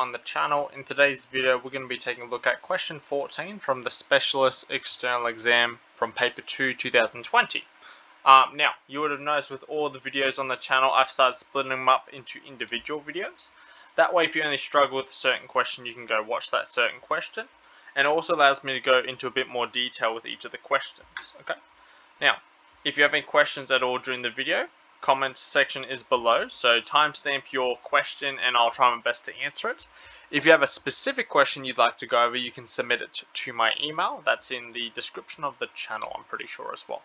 On the channel. In today's video we're going to be taking a look at question 14 from the Specialist External Exam from paper 2 2020. Now you would have noticed with all the videos on the channel I've started splitting them up into individual videos. That way if you only struggle with a certain question you can go watch that certain question, and it also allows me to go into a bit more detail with each of the questions. Okay. Now if you have any questions at all during the video, comment section is below, so timestamp your question and I'll try my best to answer it. If you have a specific question you'd like to go over, you can submit it to my email. That's in the description of the channel, I'm pretty sure as well.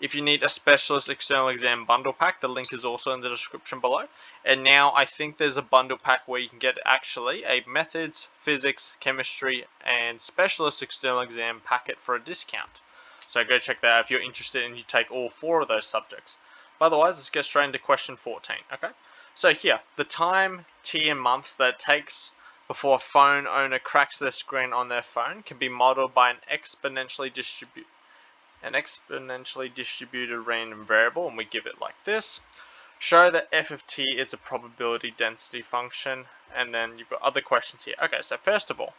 If you need a Specialist External Exam bundle pack, the link is also in the description below. And now I think there's a bundle pack where you can get actually a Methods, Physics, Chemistry and Specialist External Exam packet for a discount. So go check that out if you're interested and you take all 4 of those subjects. Otherwise, let's get straight into question 14. Okay, so here, the time, t in months that it takes before a phone owner cracks their screen on their phone can be modeled by an exponentially distributed random variable, and we give it like this. Show that f of t is a probability density function, and then you've got other questions here. Okay, so first of all,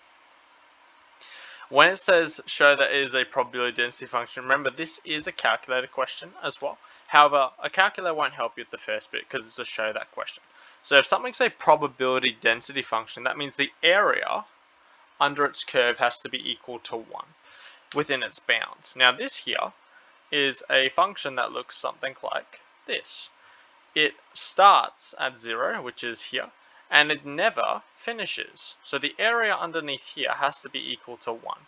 when it says show that it is a probability density function, remember this is a calculator question as well. However, a calculator won't help you with the first bit because it's a show that question. So if something's a probability density function, that means the area under its curve has to be equal to 1 within its bounds. Now this here is a function that looks something like this. It starts at 0, which is here, and it never finishes. So the area underneath here has to be equal to 1.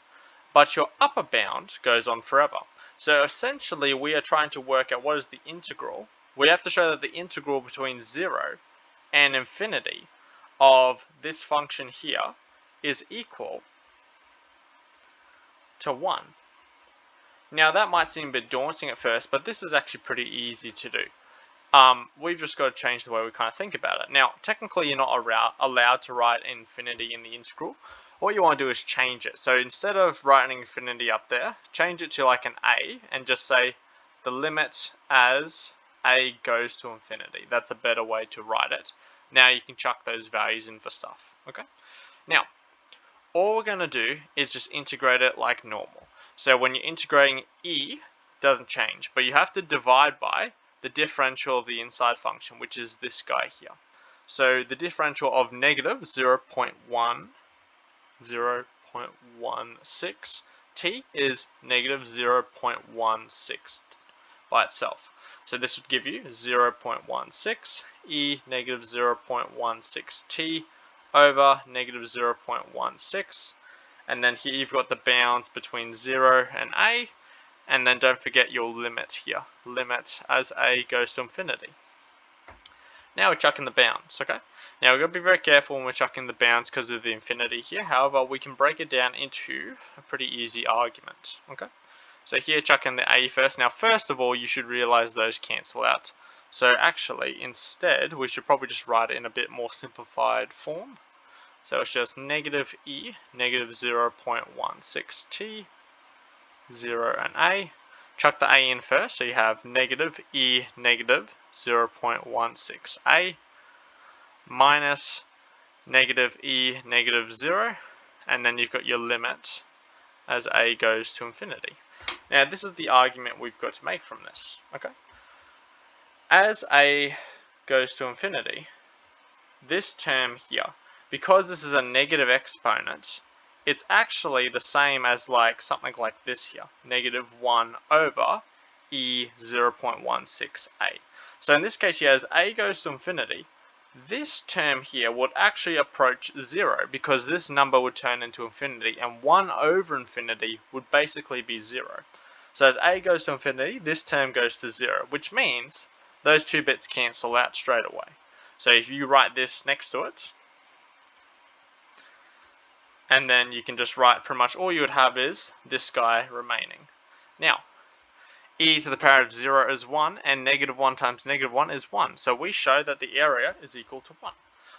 But your upper bound goes on forever. So essentially we are trying to work out what is the integral. We have to show that the integral between 0 and infinity of this function here is equal to 1. Now that might seem a bit daunting at first, but this is actually pretty easy to do. We've just got to change the way we kind of think about it. Now, technically you're not allowed to write infinity in the integral. What you want to do is change it. So instead of writing infinity up there, change it to like an a and just say the limit as a goes to infinity. That's a better way to write it. Now you can chuck those values in for stuff. Okay. Now, all we're going to do is just integrate it like normal. So when you're integrating e, doesn't change, but you have to divide by the differential of the inside function, which is this guy here. So the differential of negative 0.16 t is negative 0.16 by itself. So this would give you 0.16 e negative 0.16 t over negative 0.16. And then here you've got the bounds between 0 and a. And then don't forget your limit here. Limit as a goes to infinity. Now we're chucking the bounds, okay? Now we've got to be very careful when we're chucking the bounds because of the infinity here. However, we can break it down into a pretty easy argument, okay? So here chucking the a first. Now first of all, you should realize those cancel out. So actually, instead, we should probably just write it in a bit more simplified form. So it's just negative e, negative 0.16 t, 0 and a. Chuck the a in first, so you have negative e negative 0.16 a minus negative e negative 0, and then you've got your limit as a goes to infinity. Now this is the argument we've got to make from this. Okay, as a goes to infinity, this term here, because this is a negative exponent, it's actually the same as like something like this here, negative 1 over e 0.16a. So in this case here, as a goes to infinity, this term here would actually approach 0 because this number would turn into infinity, and 1 over infinity would basically be 0. So as a goes to infinity, this term goes to 0, which means those two bits cancel out straight away. So if you write this next to it, and then you can just write pretty much all you would have is this guy remaining. Now, e to the power of 0 is 1, and negative 1 times negative 1 is 1. So we show that the area is equal to 1.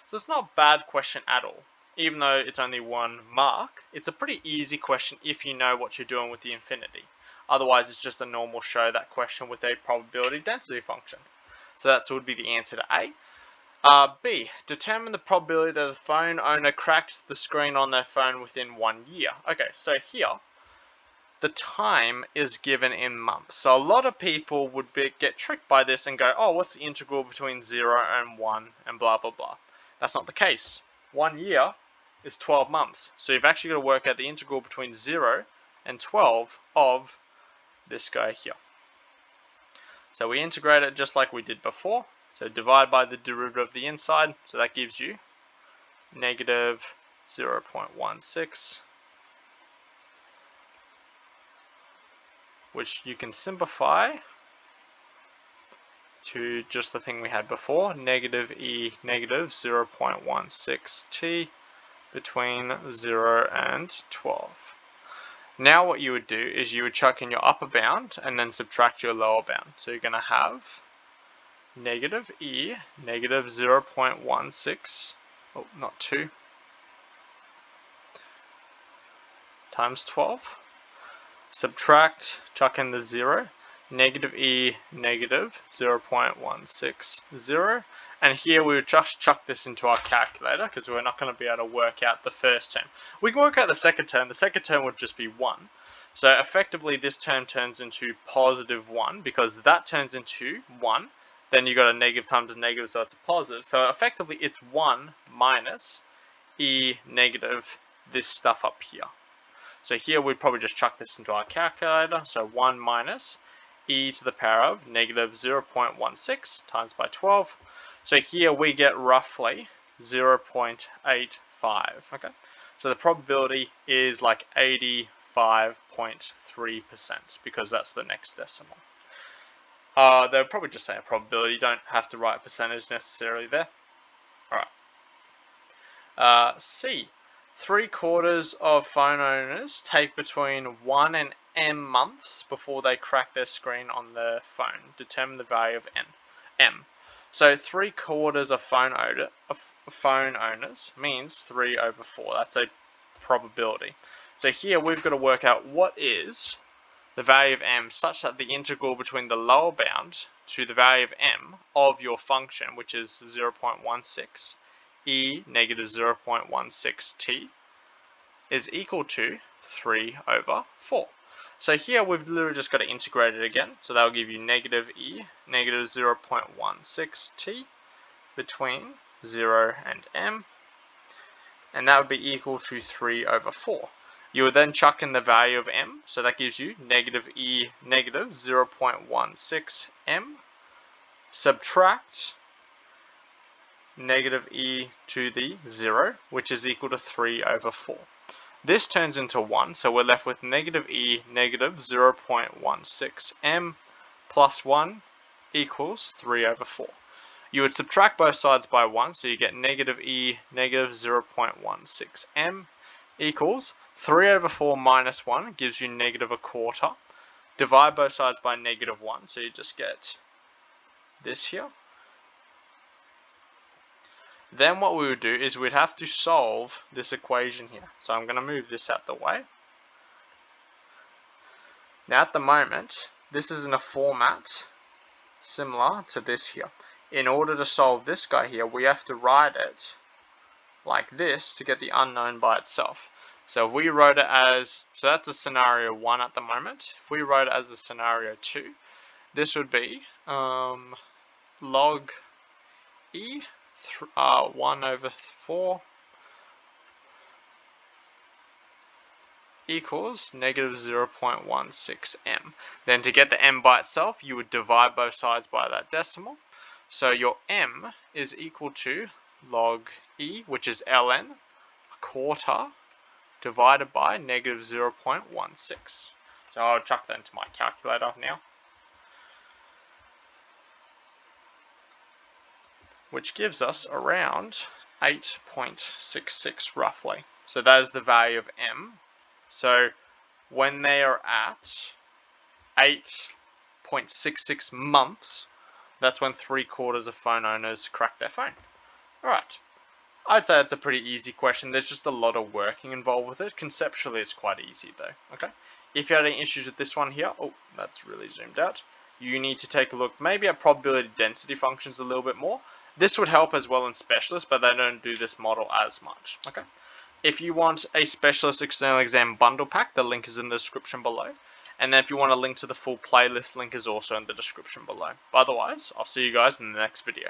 So it's not a bad question at all. Even though it's only 1 mark, it's a pretty easy question if you know what you're doing with the infinity. Otherwise, it's just a normal show that question with a probability density function. So that would be the answer to A. B. Determine the probability that the phone owner cracks the screen on their phone within 1 year. Okay, so here, the time is given in months. So a lot of people would get tricked by this and go, oh, what's the integral between 0 and 1 and blah, blah, blah. That's not the case. 1 year is 12 months. So you've actually got to work out the integral between 0 and 12 of this guy here. So we integrate it just like we did before. So divide by the derivative of the inside. So that gives you negative 0.16, which you can simplify to just the thing we had before, negative e negative 0.16t between 0 and 12. Now what you would do is you would chuck in your upper bound and then subtract your lower bound. So you're going to have negative e negative 0.16, oh, not 2, times 12. Subtract, chuck in the 0, negative e negative 0.160, and here we would just chuck this into our calculator because we're not going to be able to work out the first term. We can work out the second term would just be 1. So effectively this term turns into positive 1 because that turns into 1, then you got a negative times a negative, so it's a positive. So effectively it's 1 minus e negative this stuff up here. So here we'd probably just chuck this into our calculator. So 1 minus e to the power of negative 0.16 times by 12. So here we get roughly 0.85. Okay, so the probability is like 85.3% because that's the next decimal. They'll probably just say a probability. You don't have to write percentage necessarily there. All right. C. 3/4 of phone owners take between 1 and m months before they crack their screen on their phone. Determine the value of m. So 3/4 of phone owners means 3 over 4. That's a probability. So here we've got to work out what is the value of m such that the integral between the lower bound to the value of m of your function, which is 0.16, e negative 0.16t, is equal to 3 over 4. So here we've literally just got to integrate it again. So that will give you negative e negative 0.16t between 0 and m, and that would be equal to 3 over 4. You would then chuck in the value of m, so that gives you negative e negative 0.16m, subtract negative e to the 0, which is equal to 3 over 4. This turns into 1, so we're left with negative e negative 0.16m plus 1 equals 3 over 4. You would subtract both sides by 1, so you get negative e negative 0.16m equals 3 over 4 minus 1 gives you negative 1/4. Divide both sides by negative 1, so you just get this here. Then what we would do is we'd have to solve this equation here. So I'm going to move this out the way. Now at the moment, this is in a format similar to this here. In order to solve this guy here, we have to write it like this to get the unknown by itself. So if we wrote it as, so that's a scenario 1 at the moment. If we wrote it as a scenario 2, this would be log e 1 over 4 equals negative 0.16m. Then to get the m by itself, you would divide both sides by that decimal. So your m is equal to log e, which is ln, 1/4 divided by negative 0.16. So I'll chuck that into my calculator now, which gives us around 8.66 roughly. So that is the value of m. So when they are at 8.66 months, that's when 3/4 of phone owners crack their phone. Alright, I'd say that's a pretty easy question. There's just a lot of working involved with it. Conceptually, it's quite easy though. Okay. If you had any issues with this one here, oh, that's really zoomed out. You need to take a look maybe at probability density functions a little bit more. This would help as well in specialists, but they don't do this model as much. Okay. If you want a specialist external exam bundle pack, the link is in the description below. And then if you want a link to the full playlist, link is also in the description below. But otherwise, I'll see you guys in the next video.